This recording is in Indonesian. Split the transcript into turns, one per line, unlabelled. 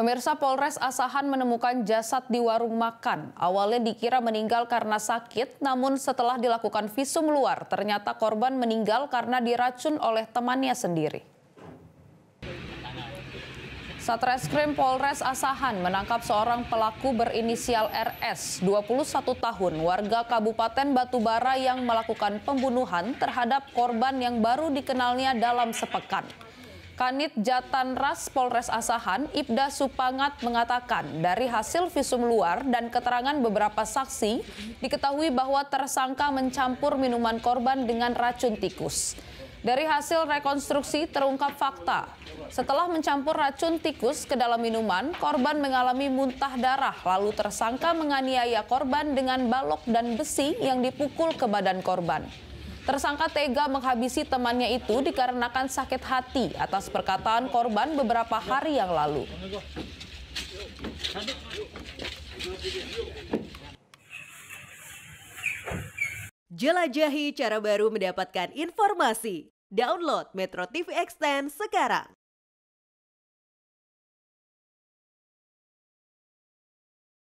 Pemirsa, Polres Asahan menemukan jasad di warung makan. Awalnya dikira meninggal karena sakit, namun setelah dilakukan visum luar, ternyata korban meninggal karena diracun oleh temannya sendiri. Satreskrim Polres Asahan menangkap seorang pelaku berinisial RS, 21 tahun, warga Kabupaten Batubara yang melakukan pembunuhan terhadap korban yang baru dikenalnya dalam sepekan. Kanit Jatanras Polres Asahan, Ibda Supangat mengatakan dari hasil visum luar dan keterangan beberapa saksi, diketahui bahwa tersangka mencampur minuman korban dengan racun tikus. Dari hasil rekonstruksi terungkap fakta, setelah mencampur racun tikus ke dalam minuman, korban mengalami muntah darah, lalu tersangka menganiaya korban dengan balok dan besi yang dipukul ke badan korban. Tersangka tega menghabisi temannya itu dikarenakan sakit hati atas perkataan korban beberapa hari yang lalu.
Jelajahi cara baru mendapatkan informasi. Download Metro TV Extend sekarang.